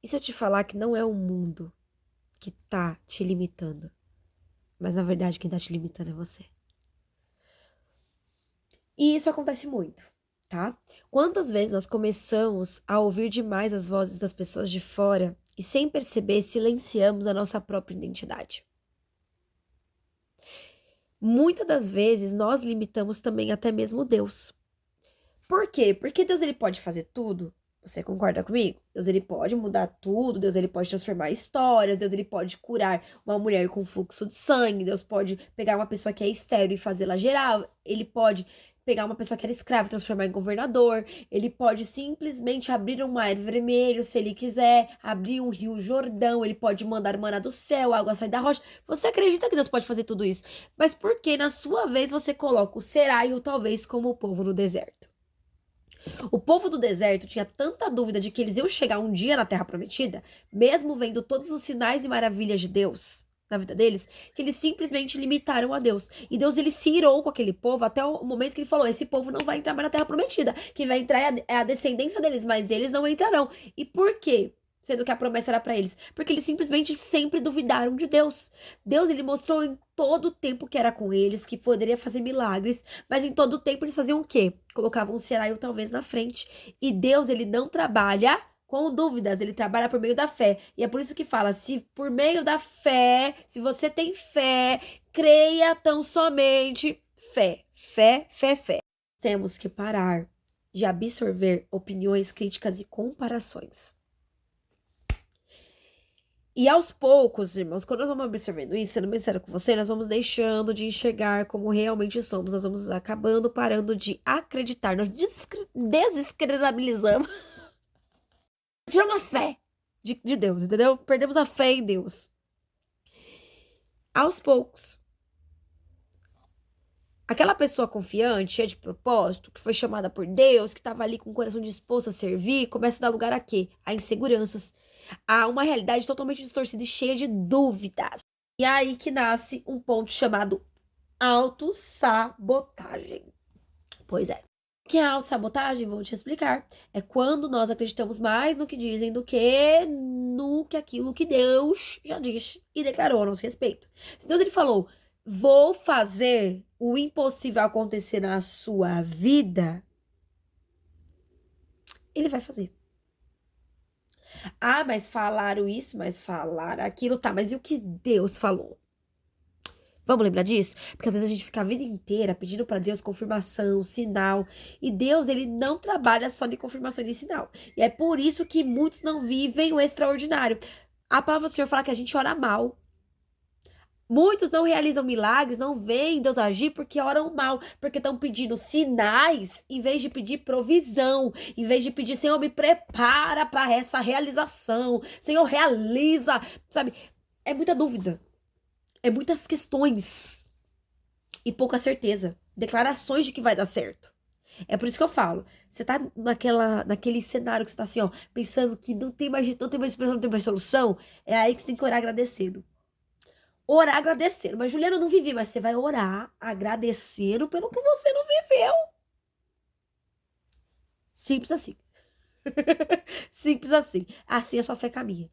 E se eu te falar que não é o mundo que tá te limitando, mas na verdade quem tá te limitando é você? E isso acontece muito, tá? Quantas vezes nós começamos a ouvir demais as vozes das pessoas de fora e sem perceber silenciamos a nossa própria identidade? Muitas das vezes nós limitamos também até mesmo Deus. Por quê? Porque Deus ele pode fazer tudo. Você concorda comigo? Deus ele pode mudar tudo, Deus ele pode transformar histórias, Deus ele pode curar uma mulher com fluxo de sangue, Deus pode pegar uma pessoa que é estéril e fazê-la gerar, ele pode pegar uma pessoa que era escrava e transformar em governador, ele pode simplesmente abrir um mar vermelho se ele quiser, abrir um rio Jordão, ele pode mandar maná do céu, água sair da rocha. Você acredita que Deus pode fazer tudo isso? Mas por que na sua vez você coloca o será e o talvez como o povo no deserto? O povo do deserto tinha tanta dúvida de que eles iam chegar um dia na Terra Prometida, mesmo vendo todos os sinais e maravilhas de Deus na vida deles, que eles simplesmente limitaram a Deus. E Deus ele se irou com aquele povo até o momento que ele falou: esse povo não vai entrar mais na Terra Prometida. Quem vai entrar é a descendência deles, mas eles não entrarão. E por quê? Sendo que a promessa era para eles, porque eles simplesmente sempre duvidaram de Deus. Deus ele mostrou em todo o tempo que era com eles, que poderia fazer milagres, mas em todo o tempo eles faziam o quê? Colocavam o será e o talvez na frente. E Deus ele não trabalha com dúvidas, ele trabalha por meio da fé. E é por isso que fala: se por meio da fé, se você tem fé, creia tão somente fé, fé, fé, fé. Temos que parar de absorver opiniões, críticas e comparações. E aos poucos, irmãos, quando nós vamos observando isso, sendo bem sério com você, nós vamos deixando de enxergar como realmente somos. Nós vamos acabando, parando de acreditar. Nós desescredibilizamos. Tiramos a fé de Deus, entendeu? Perdemos a fé em Deus. Aos poucos. Aquela pessoa confiante, cheia de propósito, que foi chamada por Deus, que estava ali com o coração disposto a servir, começa a dar lugar a quê? A inseguranças. A uma realidade totalmente distorcida e cheia de dúvidas. E é aí que nasce um ponto chamado autossabotagem. Pois é. O que é autossabotagem? Vou te explicar. É quando nós acreditamos mais no que dizem do que no que aquilo que Deus já disse e declarou a nosso respeito. Se Deus ele falou: vou fazer o impossível acontecer na sua vida, ele vai fazer. Ah, mas falaram isso, mas falaram aquilo, tá, mas e o que Deus falou? Vamos lembrar disso? Porque às vezes a gente fica a vida inteira pedindo para Deus confirmação, sinal, e Deus, ele não trabalha só de confirmação e de sinal. E é por isso que muitos não vivem o extraordinário. A palavra do Senhor fala que a gente ora mal. Muitos não realizam milagres, não veem Deus agir porque oram mal, porque estão pedindo sinais em vez de pedir provisão, em vez de pedir: Senhor, me prepara para essa realização, Senhor, realiza, sabe? É muita dúvida, é muitas questões e pouca certeza, declarações de que vai dar certo. É por isso que eu falo, você tá naquele cenário que você tá assim, ó, pensando que não tem mais jeito, não tem mais expressão, não tem mais solução, é aí que você tem que orar agradecendo. Orar agradecendo. Mas Juliana, eu não vivi, mas você vai orar agradecendo pelo que você não viveu. Simples assim. Simples assim. Assim a sua fé caminha.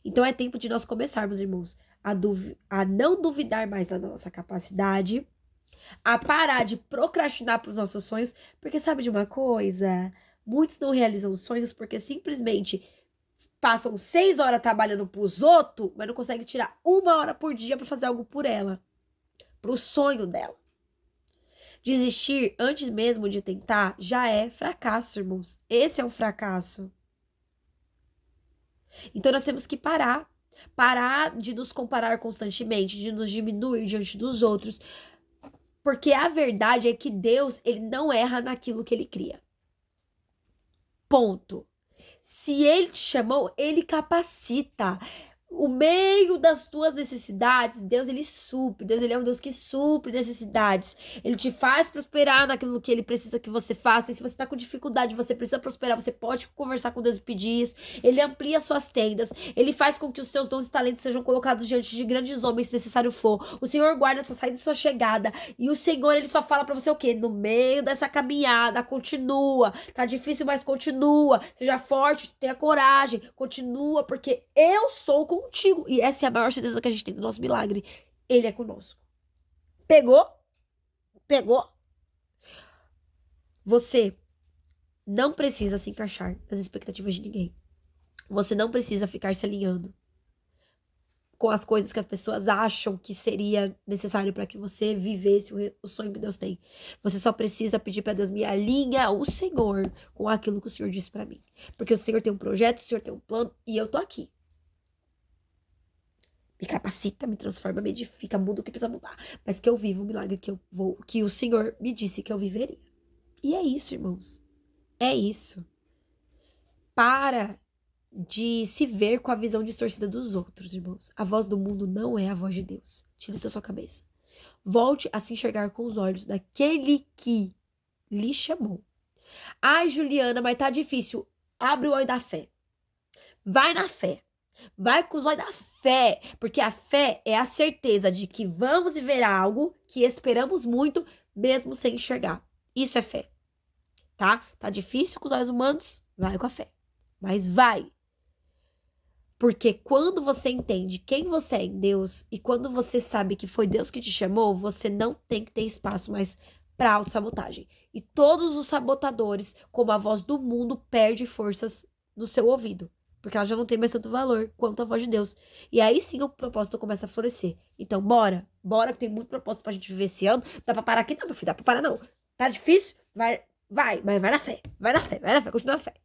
Então é tempo de nós começarmos, irmãos, a não duvidar mais da nossa capacidade, a parar de procrastinar para os nossos sonhos, porque sabe de uma coisa? Muitos não realizam sonhos porque simplesmente passam 6 horas trabalhando pros outros, mas não conseguem tirar 1 hora por dia para fazer algo por ela, pro sonho dela. Desistir antes mesmo de tentar já é fracasso, irmãos. Esse é um fracasso. Então nós temos que parar. Parar de nos comparar constantemente, de nos diminuir diante dos outros. Porque a verdade é que Deus, ele não erra naquilo que ele cria. Ponto. Se ele te chamou, ele capacita. o meio das tuas necessidades, Deus, ele supre. Deus, ele é um Deus que supre necessidades. Ele te faz prosperar naquilo que ele precisa que você faça. E se você tá com dificuldade, você precisa prosperar, você pode conversar com Deus e pedir isso. Ele amplia suas tendas. Ele faz com que os seus dons e talentos sejam colocados diante de grandes homens, se necessário for. O Senhor guarda sua saída e sua chegada. E o Senhor, ele só fala pra você o quê? No meio dessa caminhada, continua. Tá difícil, mas continua. Seja forte, tenha coragem. Continua, porque eu sou contigo. E essa é a maior certeza que a gente tem do nosso milagre. Ele é conosco. Pegou? Pegou? Você não precisa se encaixar nas expectativas de ninguém. Você não precisa ficar se alinhando com as coisas que as pessoas acham que seria necessário para que você vivesse o sonho que Deus tem. Você só precisa pedir para Deus: me alinha o Senhor com aquilo que o Senhor disse para mim. Porque o Senhor tem um projeto, o Senhor tem um plano e eu tô aqui. Me capacita, me transforma, me edifica, muda o que precisa mudar. Mas que eu viva o milagre que o Senhor me disse que eu viveria. E é isso, irmãos. É isso. Para de se ver com a visão distorcida dos outros, irmãos. A voz do mundo não é a voz de Deus. Tira isso da sua cabeça. Volte a se enxergar com os olhos daquele que lhe chamou. Ai, Juliana, mas tá difícil. Abre o olho da fé. Vai na fé. Vai com os olhos da fé. Porque a fé é a certeza de que vamos viver algo que esperamos muito, mesmo sem enxergar. Isso é fé. Tá? Tá difícil com os olhos humanos? Vai com a fé. Mas vai. Porque quando você entende quem você é em Deus e quando você sabe que foi Deus que te chamou, você não tem que ter espaço mais para autossabotagem. E todos os sabotadores, como a voz do mundo, perde forças no seu ouvido. Porque ela já não tem mais tanto valor quanto a voz de Deus. E aí sim o propósito começa a florescer. Então bora que tem muito propósito pra gente viver esse ano. Dá pra parar aqui? Não, meu filho, dá pra parar não. Tá difícil? Vai, mas vai na fé. Vai na fé, continua na fé.